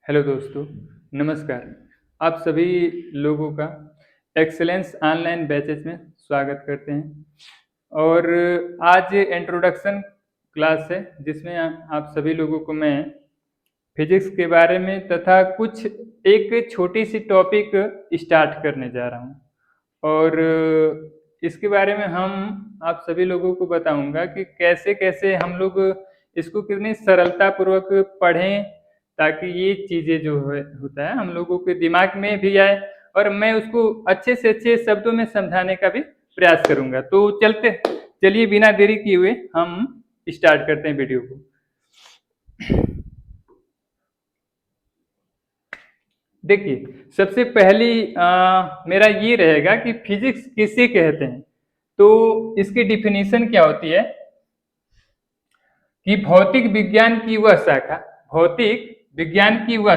Hello दोस्तों, नमस्कार। आप सभी लोगों का एक्सेलेंस ऑनलाइन बैचेस में स्वागत करते हैं। और आज इंट्रोडक्शन क्लास है जिसमें आप सभी लोगों को मैं फिजिक्स के बारे में तथा कुछ एक छोटी सी टॉपिक स्टार्ट करने जा रहा हूँ। और इसके बारे में हम आप सभी लोगों को बताऊंगा कि कैसे कैसे हम लोग इसको कितनी सरलता पूर्वक पढ़ें ताकि ये चीज़ें जो होता है हम लोगों के दिमाग में भी आए और मैं उसको अच्छे से अच्छे शब्दों में समझाने का भी प्रयास करूंगा। तो चलिए बिना देरी किए हुए हम स्टार्ट करते हैं वीडियो को। देखिए, सबसे पहली मेरा ये रहेगा कि फिजिक्स किसे कहते हैं। तो इसकी डिफिनीशन क्या होती है कि भौतिक विज्ञान की वह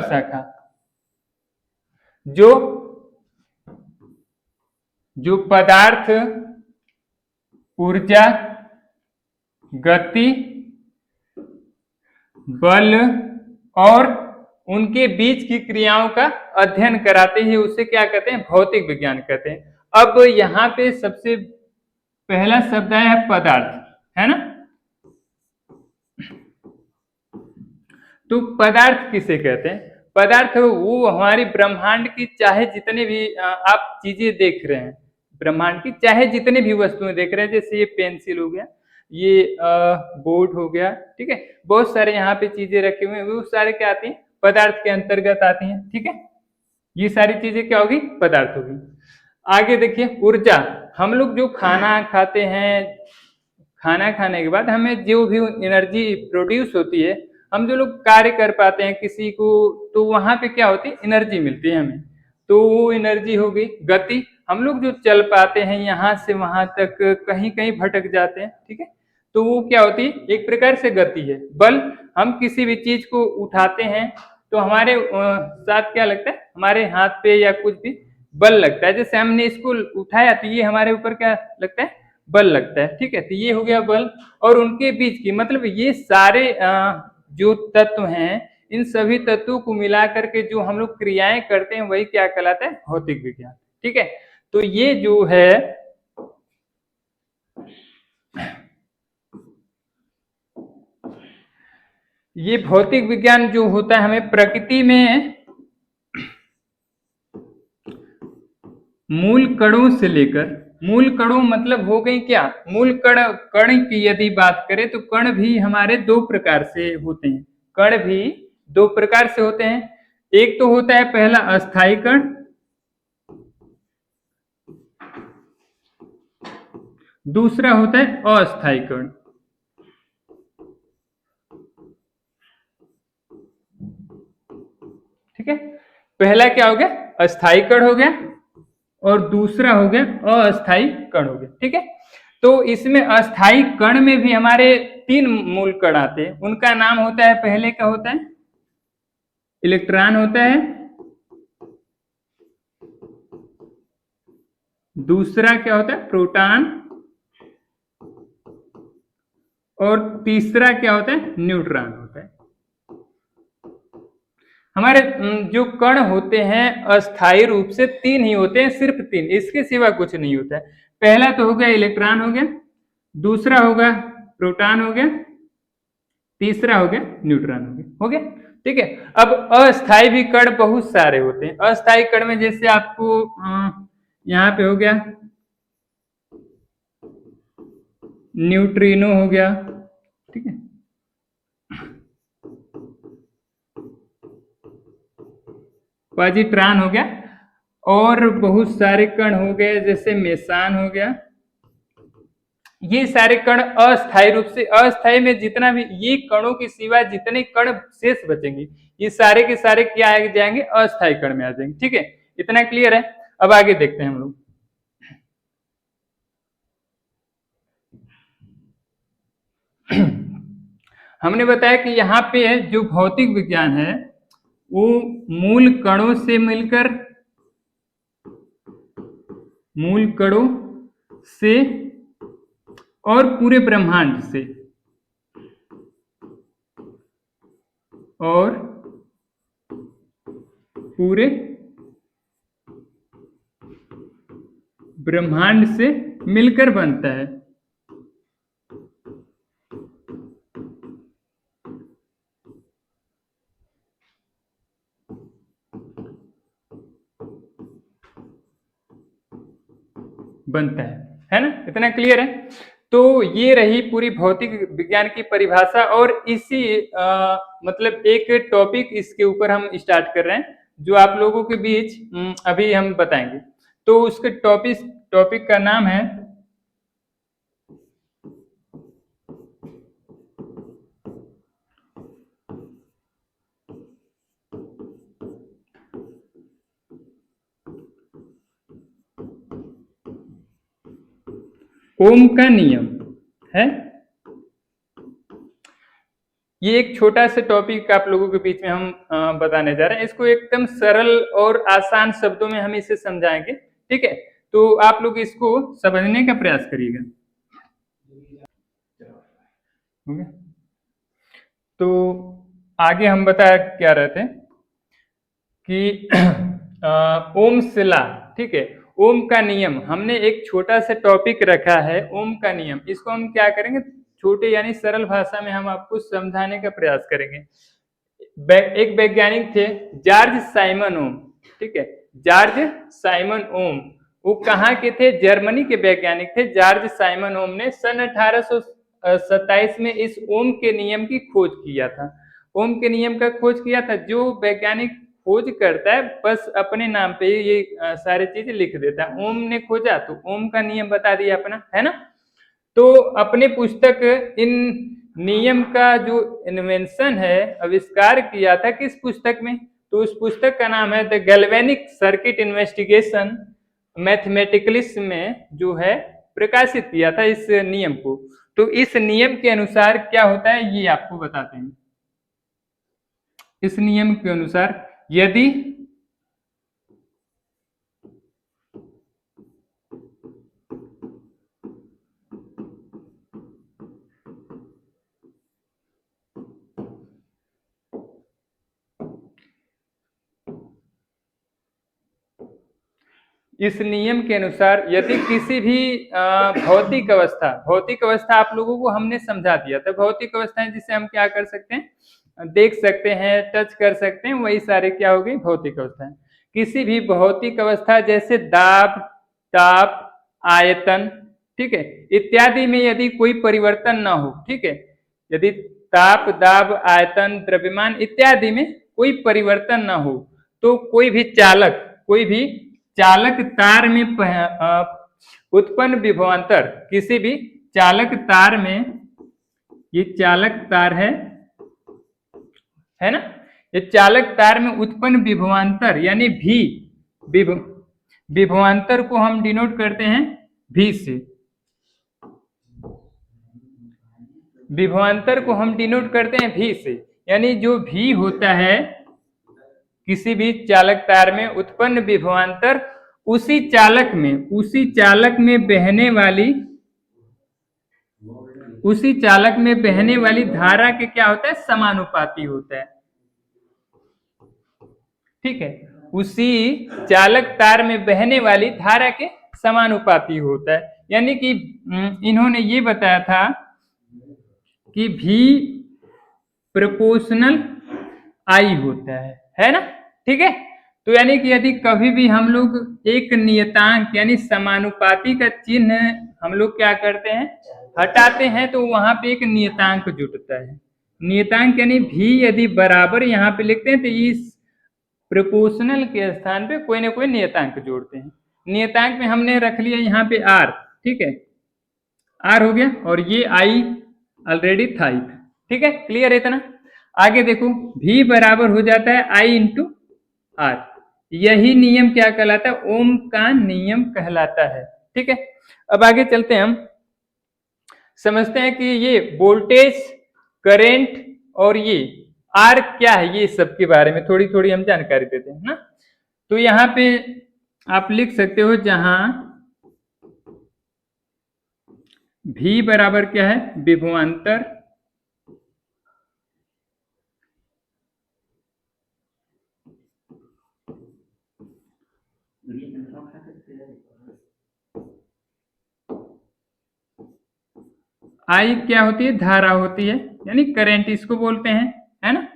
शाखा जो जो पदार्थ, ऊर्जा, गति, बल और उनके बीच की क्रियाओं का अध्ययन कराते हैं, उसे क्या कहते हैं? भौतिक विज्ञान कहते हैं। अब यहाँ पे सबसे पहला शब्द है पदार्थ, है ना। तो पदार्थ किसे कहते हैं? पदार्थ वो हमारी ब्रह्मांड की चाहे जितने भी आप चीजें देख रहे हैं, ब्रह्मांड की चाहे जितने भी वस्तुएं देख रहे हैं, जैसे ये पेंसिल हो गया, ये बोर्ड हो गया, ठीक है, बहुत सारे यहाँ पे चीजें रखे हुए हैं, वो सारे क्या आती हैं? पदार्थ के अंतर्गत आती हैं, ठीक है। ये सारी चीजें क्या होगी? पदार्थ होगी। आगे देखिए, ऊर्जा। हम लोग जो खाना खाते हैं, खाना खाने के बाद हमें जो भी एनर्जी प्रोड्यूस होती है, हम जो लोग कार्य कर पाते हैं किसी को, तो वहां पे क्या होती है? एनर्जी मिलती है हमें। तो वो एनर्जी होगी। गति, हम लोग जो चल पाते हैं यहाँ से वहां तक, कहीं कहीं भटक जाते हैं, ठीक है, तो वो क्या होती है? एक प्रकार से गति है। बल, हम किसी भी चीज को उठाते हैं तो हमारे साथ क्या लगता है? हमारे हाथ पे या कुछ भी बल लगता है। जैसे हमने इसको उठाया तो ये हमारे ऊपर क्या लगता है? बल लगता है, ठीक है। तो ये हो गया बल। और उनके बीच की, मतलब ये सारे जो तत्व हैं, इन सभी तत्वों को मिला करके जो हम लोग क्रियाएं करते हैं वही क्या कहलाता है? भौतिक विज्ञान, ठीक है। तो ये जो है ये भौतिक विज्ञान जो होता है हमें प्रकृति में मूल कणों से लेकर, मूल कणों मतलब हो गई क्या? मूल कण की यदि बात करें तो कण भी हमारे दो प्रकार से होते हैं। कण भी दो प्रकार से होते हैं। एक तो होता है पहला अस्थाई कण, दूसरा होता है अस्थाई कण। ठीक है, पहला क्या हो गया? अस्थाई कण हो गया और दूसरा हो गया अस्थाई कण हो गया, ठीक है। तो इसमें अस्थाई कण में भी हमारे तीन मूल कण आते हैं। उनका नाम होता है, पहले क्या होता है? इलेक्ट्रॉन होता है, दूसरा क्या होता है? प्रोटॉन, और तीसरा क्या होता है? न्यूट्रॉन होता है। हमारे जो कण होते हैं अस्थायी रूप से तीन ही होते हैं, सिर्फ तीन, इसके सिवा कुछ नहीं होता है। पहला तो हो गया इलेक्ट्रॉन हो गया, दूसरा होगा प्रोटॉन हो गया, तीसरा हो गया न्यूट्रॉन हो गया, ठीक है। अब अस्थायी भी कण बहुत सारे होते हैं। अस्थायी कण में जैसे आपको यहाँ पे हो गया न्यूट्रिनो हो गया, ठीक है, पॉजिट्रॉन हो गया, और बहुत सारे कण हो गए जैसे मेसान हो गया। ये सारे कण अस्थायी रूप से, अस्थायी में जितना भी ये कणों के सिवा जितने कण शेष बचेंगे, ये सारे के सारे क्या आ जाएंगे? अस्थायी कण में आ जाएंगे, ठीक है। इतना क्लियर है? अब आगे देखते हैं हम लोग। हमने बताया कि यहाँ पे जो भौतिक विज्ञान है वो मूल कणों से मिलकर, मूल कणों से और पूरे ब्रह्मांड से, और पूरे ब्रह्मांड से मिलकर बनता है। बनता है ना? इतना क्लियर है? तो ये रही पूरी भौतिक विज्ञान की परिभाषा और इसी मतलब एक टॉपिक इसके ऊपर हम स्टार्ट कर रहे हैं जो आप लोगों के बीच अभी हम बताएंगे। तो उसके टॉपिक का नाम है ओम का नियम है। ये एक छोटा सा टॉपिक आप लोगों के बीच में हम बताने जा रहे हैं। इसको एकदम सरल और आसान शब्दों में हम इसे समझाएंगे, ठीक है? तो आप लोग इसको समझने का प्रयास करिएगा। तो आगे हम बता क्या रहे थे कि ओम शिला, ठीक है? ओम का नियम हमने एक छोटा सा टॉपिक रखा है, ओम का नियम। इसको हम क्या करेंगे, छोटे यानी सरल भाषा में हम आपको समझाने का प्रयास करेंगे। एक वैज्ञानिक थे जॉर्ज साइमन ओम, ठीक है? जॉर्ज साइमन ओम, वो कहाँ के थे? जर्मनी के वैज्ञानिक थे। जॉर्ज साइमन ओम ने सन 1827 में इस ओम के नियम की खोज किया था। ओम के नियम का खोज किया था। जो वैज्ञानिक खोज करता है बस अपने नाम पे ये सारी चीजें लिख देता है। ओम ने खोजा तो ओम का नियम बता दिया अपना, है ना? तो अपने पुस्तक इन नियम का जो इन्वेंशन है, आविष्कार किया था किस पुस्तक में? तो उस पुस्तक का नाम है द गैल्वेनिक सर्किट इन्वेस्टिगेशन मैथमेटिकलिस में जो है प्रकाशित किया था इस नियम को। तो इस नियम के अनुसार क्या होता है ये आपको बताते हैं। इस नियम के अनुसार यदि इस नियम के अनुसार यदि किसी भी भौतिक अवस्था आप लोगों को हमने समझा दिया था। भौतिक अवस्थाएं जिसे हम क्या कर सकते हैं, देख सकते हैं, टच कर सकते हैं, वही सारे क्या हो गई भौतिक अवस्थाएं। किसी भी भौतिक अवस्था जैसे दाब, ताप, आयतन, ठीक है, इत्यादि में यदि कोई परिवर्तन ना हो, ठीक है, यदि ताप, दाब, आयतन, द्रव्यमान इत्यादि में कोई परिवर्तन ना हो तो कोई भी चालक तार में उत्पन्न विभवांतर, किसी भी चालक तार में, ये चालक तार है ना, ये चालक तार में उत्पन्न विभवांतर यानी भी विभवांतर को हम डिनोट करते हैं भी से। विभवांतर को हम डिनोट करते हैं भी से, यानी जो भी होता है किसी भी चालक तार में उत्पन्न विभवांतर उसी चालक में बहने वाली धारा के क्या होता है, समानुपाती होता है, ठीक है? उसी चालक तार में बहने वाली धारा के समानुपाती होता है। यानी कि इन्होंने ये बताया था कि भी प्रोपोर्शनल आई होता है ना? ठीक है? तो यानी कि यदि कभी भी हम लोग एक नियतांक यानी समानुपाती का चिन्ह हम लोग क्या करते हैं, हटाते हैं, तो वहां पे एक नियतांक जुटता है। नियतांक यानी भी यदि बराबर यहाँ पे लिखते हैं तो इस प्रोपोर्शनल के स्थान पे कोई ना कोई नियतांक जोड़ते हैं। नियतांक में हमने रख लिया यहाँ पे आर, ठीक है, आर हो गया, और ये आई ऑलरेडी था, ठीक है? क्लियर है इतना? आगे देखो, भी बराबर हो जाता है आई इंटू आर। यही नियम क्या कहलाता है, ओम का नियम कहलाता है, ठीक है? अब आगे चलते हैं, हम समझते हैं कि ये वोल्टेज, करंट और ये आर क्या है, ये सब के बारे में थोड़ी थोड़ी हम जानकारी देते हैं ना। तो यहाँ पे आप लिख सकते हो, जहां भी बराबर क्या है, विभवांतर, आई क्या होती है? धारा होती है, यानी करंट इसको बोलते हैं, है ना।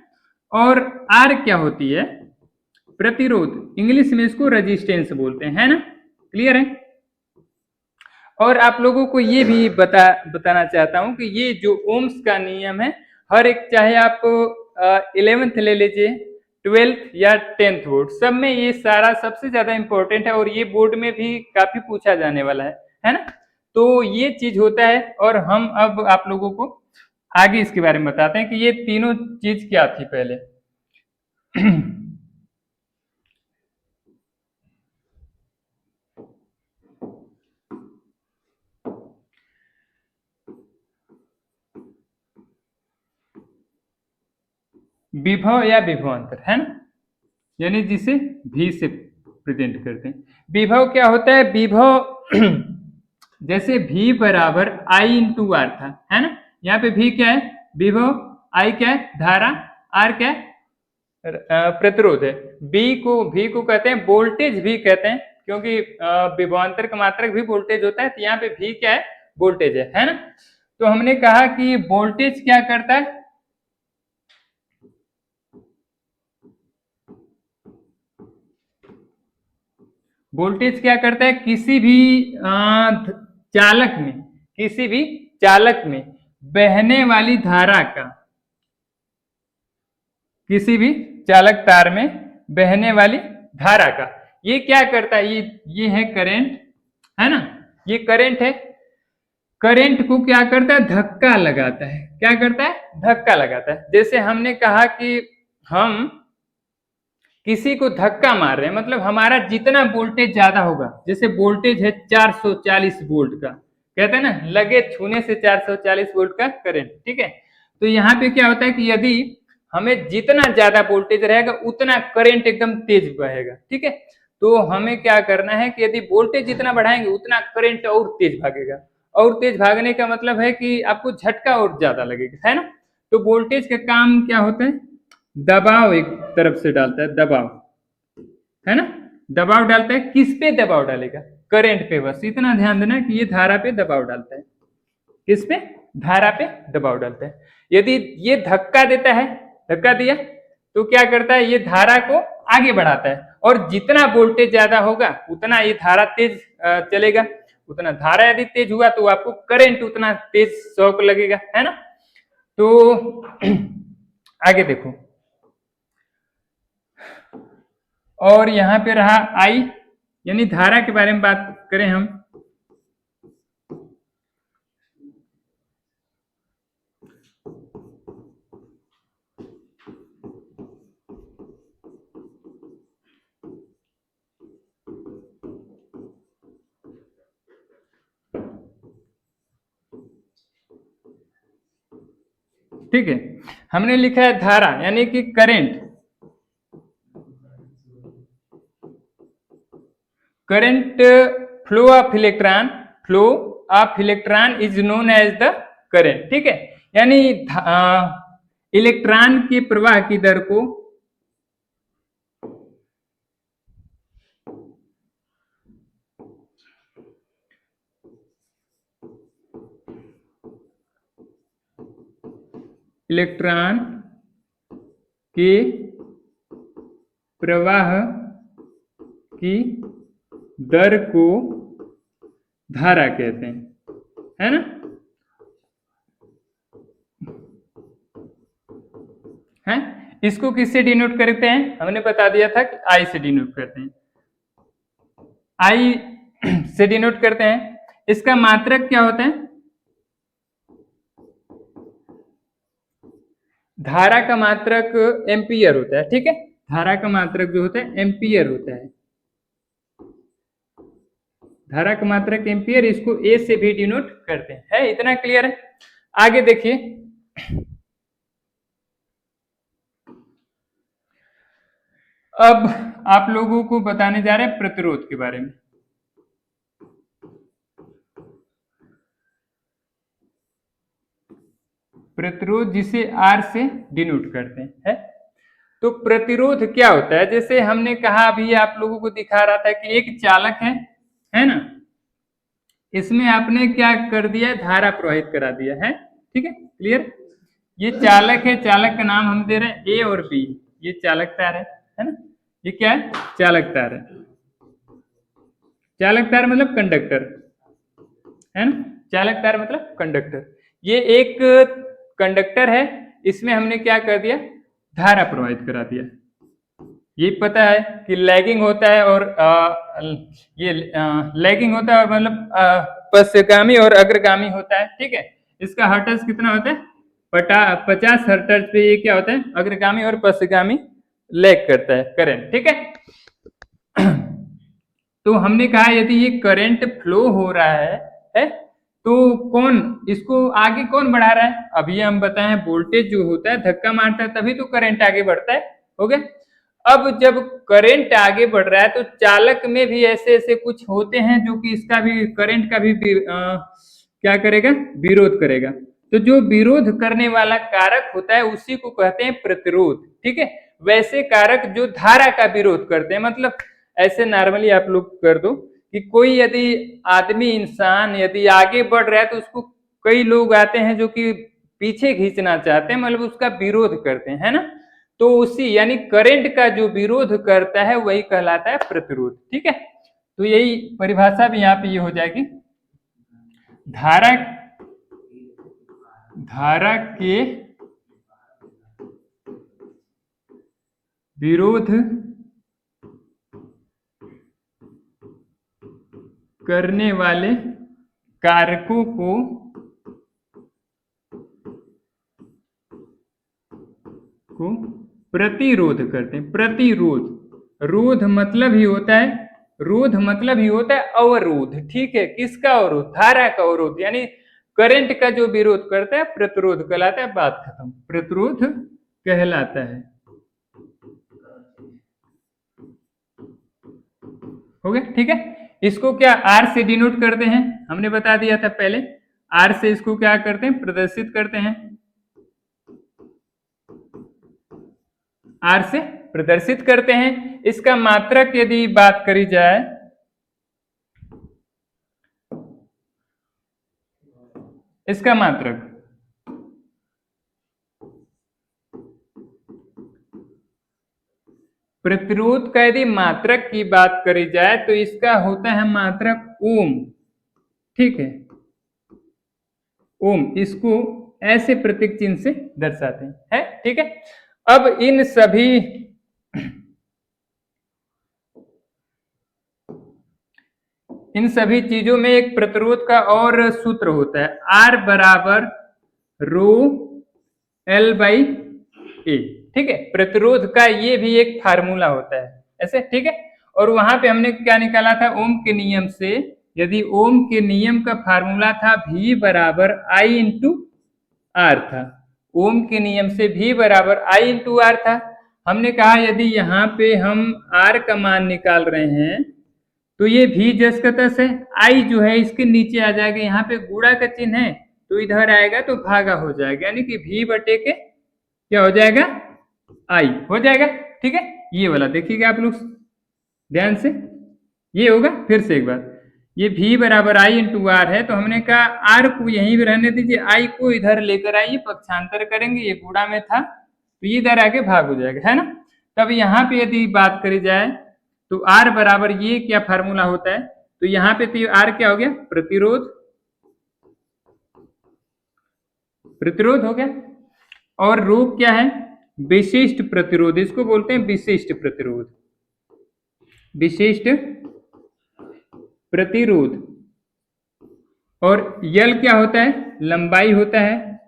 और आर क्या होती है? प्रतिरोध, इंग्लिश में इसको रेजिस्टेंस बोलते हैं, है ना। क्लियर है। और आप लोगों को ये भी बताना चाहता हूं कि ये जो ओम्स का नियम है, हर एक, चाहे आप 11th ले लीजिए, 12th या 10th बोर्ड, सब में ये सारा सबसे ज्यादा इंपॉर्टेंट है और ये बोर्ड में भी काफी पूछा जाने वाला है ना। तो ये चीज होता है। और हम अब आप लोगों को आगे इसके बारे में बताते हैं कि ये तीनों चीज क्या थी पहले। विभव या विभवांतर, है ना, यानी जिसे भी से प्रेजेंट करते हैं। विभव क्या होता है? विभव जैसे V बराबर I इंटू आर था, है ना। यहाँ पे V क्या है? विभव, I क्या है? धारा, R क्या है? प्रतिरोध है। V को कहते हैं वोल्टेज भी कहते हैं, क्योंकि विभवांतर का मात्रक भी वोल्टेज होता है, तो यहाँ पे V क्या है? वोल्टेज है ना। तो हमने कहा कि वोल्टेज क्या करता है? वोल्टेज क्या करता है? किसी भी चालक में बहने वाली धारा का, किसी भी चालक तार में बहने वाली धारा का, ये क्या करता है? ये है करंट, है ना। ये करंट है। करंट को क्या करता है? धक्का लगाता है। क्या करता है? धक्का लगाता है। जैसे हमने कहा कि हम किसी को धक्का मार रहे हैं, मतलब हमारा जितना वोल्टेज ज्यादा होगा, जैसे वोल्टेज है 440 वोल्ट का, कहते हैं ना, लगे छूने से 440 वोल्ट का करंट, ठीक है। तो यहाँ पे क्या होता है कि यदि हमें जितना ज्यादा वोल्टेज रहेगा उतना करंट एकदम तेज बहेगा, ठीक है। तो हमें क्या करना है कि यदि वोल्टेज जितना बढ़ाएंगे उतना करंट और तेज भागेगा, और तेज भागने का मतलब है कि आपको झटका और ज्यादा लगेगा, है ना। तो वोल्टेज का काम क्या होता है? दबाव एक तरफ से डालता है, दबाव, है ना। दबाव डालता है। किस पे दबाव डालेगा? करंट पे। बस इतना ध्यान देना कि ये धारा पे दबाव डालता है। किस पे? धारा पे दबाव डालता है। यदि ये धक्का देता है, धक्का दिया, तो क्या करता है? ये धारा को आगे बढ़ाता है, और जितना वोल्टेज ज्यादा होगा उतना ये धारा तेज चलेगा। उतना धारा यदि तेज हुआ तो आपको करंट उतना तेज शॉक लगेगा, है ना। तो आगे देखो, और यहां पे रहा आई, यानी धारा के बारे में बात करें हम। ठीक है, हमने लिखा है धारा यानी कि current. Current flow of electron is known as the current, ठीक है। यानी इलेक्ट्रॉन के प्रवाह की दर को इलेक्ट्रॉन के प्रवाह की दर को धारा कहते हैं, है ना। है, इसको किससे डिनोट करते हैं? हमने बता दिया था कि आई से डिनोट करते हैं। आई से डिनोट करते हैं। इसका मात्रक क्या होता है? धारा का मात्रक एम्पियर होता है, ठीक है। धारा का मात्रक जो होता है एम्पियर होता है। धारा का मात्रक एम्पियर, इसको ए से भी डिनोट करते हैं। है इतना क्लियर है? आगे देखिए, अब आप लोगों को बताने जा रहे हैं प्रतिरोध के बारे में। प्रतिरोध जिसे आर से डिनोट करते हैं, है। तो प्रतिरोध क्या होता है? जैसे हमने कहा, अभी आप लोगों को दिखा रहा था कि एक चालक है ना, इसमें आपने क्या कर दिया है, धारा प्रवाहित करा दिया है, ठीक है, क्लियर। ये चालक है, चालक का नाम हम दे रहे हैं ए और बी, ये चालक तार है ना, ये क्या है, चालक तार है। चालक तार मतलब कंडक्टर है ना, चालक तार मतलब कंडक्टर। ये एक कंडक्टर है, इसमें हमने क्या कर दिया, धारा प्रवाहित करा दिया। ये पता है कि लैगिंग होता है और ये लैगिंग होता है, मतलब पश्चगामी और अग्रगामी होता है, ठीक है। इसका हर्ट्ज कितना होता है, 50 हर्ट्ज पे ये क्या होता है, अग्रगामी और पश्चगामी लैग करता है करंट, ठीक है। तो हमने कहा यदि ये करंट फ्लो हो रहा है तो कौन इसको आगे कौन बढ़ा रहा है? अभी हम बताएं, वोल्टेज जो होता है धक्का मारता है तभी तो करंट आगे बढ़ता है, हो गया। अब जब करंट आगे बढ़ रहा है तो चालक में भी ऐसे ऐसे कुछ होते हैं जो कि इसका भी करंट का भी क्या करेगा, विरोध करेगा। तो जो विरोध करने वाला कारक होता है उसी को कहते हैं प्रतिरोध, ठीक है। वैसे कारक जो धारा का विरोध करते हैं, मतलब ऐसे नॉर्मली आप लोग कर दो कि कोई यदि आदमी इंसान यदि आगे बढ़ रहा है तो उसको कई लोग आते हैं जो कि पीछे खींचना चाहते हैं, मतलब उसका विरोध करते हैं, है ना। तो उसी यानी करंट का जो विरोध करता है वही कहलाता है प्रतिरोध, ठीक है। तो यही परिभाषा भी यहाँ पे ये हो जाएगी, धारा के विरोध करने वाले कारकों को प्रतिरोध करते हैं। प्रतिरोध, रोध मतलब ही होता है, रोध मतलब ही होता है अवरोध, ठीक है। किसका अवरोध? धारा का अवरोध, यानी करंट का जो विरोध करता है प्रतिरोध कहलाता है। बात खत्म, प्रतिरोध कहलाता है, हो गया, ठीक है। इसको क्या आर से डिनोट करते हैं, हमने बता दिया था पहले। आर से इसको क्या करते हैं, प्रदर्शित करते हैं, आर से प्रदर्शित करते हैं। इसका मात्रक यदि बात करी जाए, इसका मात्रक प्रतिरोध का यदि मात्रक की बात करी जाए तो इसका होता है मात्रक ओम, ठीक है, ओम। इसको ऐसे प्रतीक चिन्ह से दर्शाते हैं, है, ठीक है। अब इन सभी चीजों में एक प्रतिरोध का और सूत्र होता है, आर बराबर रो एल बाई ए, ठीक है। प्रतिरोध का ये भी एक फार्मूला होता है ऐसे, ठीक है। और वहां पे हमने क्या निकाला था, ओम के नियम से, यदि ओम के नियम का फार्मूला था V बराबर आई इंटू आर था, ओम के नियम से V बराबर आई इंटू आर था। हमने कहा यदि यहाँ पे हम R का मान निकाल रहे हैं तो ये V जस का तस है, I जो है इसके नीचे आ जाएगा, यहाँ पे गुणा का चिन्ह है तो इधर आएगा तो भागा हो जाएगा, यानी कि V बटे के क्या हो जाएगा, I हो जाएगा, ठीक है। ये वाला देखिएगा आप लोग ध्यान से, ये होगा। फिर से एक बार, ये V बराबर आई इंटू आर है, तो हमने कहा आर को यहीं भी रहने दीजिए, आई को इधर लेकर आइए, पक्षांतर करेंगे, ये गुणा में था तो ये इधर आके भाग हो जाएगा, है ना। तब यहाँ पे यदि बात करी जाए तो आर बराबर ये क्या फार्मूला होता है, तो यहाँ पे तो आर क्या हो गया, प्रतिरोध, प्रतिरोध हो गया। और रो क्या है, विशिष्ट प्रतिरोध, इसको बोलते हैं विशिष्ट प्रतिरोध, विशिष्ट प्रतिरोध। और यल क्या होता है, लंबाई होता है,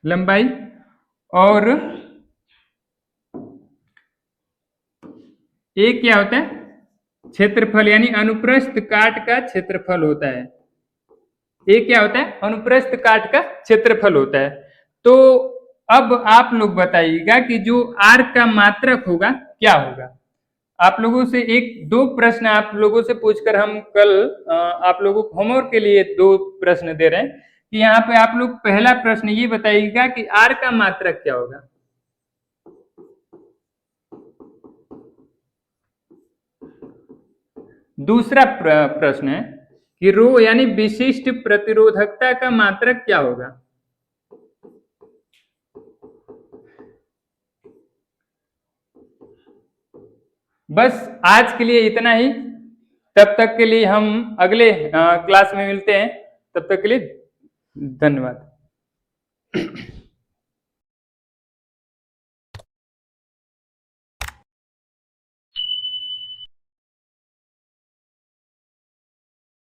लंबाई। और ए क्या होता है, क्षेत्रफल, यानी अनुप्रस्थ काट का क्षेत्रफल होता है। ए क्या होता है, अनुप्रस्थ काट का क्षेत्रफल होता है। तो अब आप लोग बताइएगा कि जो आर का मात्रक होगा क्या होगा। आप लोगों से दो प्रश्न आप लोगों से पूछकर हम कल आप लोगों को होमवर्क के लिए दो प्रश्न दे रहे हैं कि यहाँ पे आप लोग पहला प्रश्न ये बताइएगा कि आर का मात्रक क्या होगा। दूसरा प्रश्न है कि रो यानी विशिष्ट प्रतिरोधकता का मात्रक क्या होगा? बस आज के लिए इतना ही। तब तक के लिए हम अगले क्लास में मिलते हैं। तब तक के लिए धन्यवाद।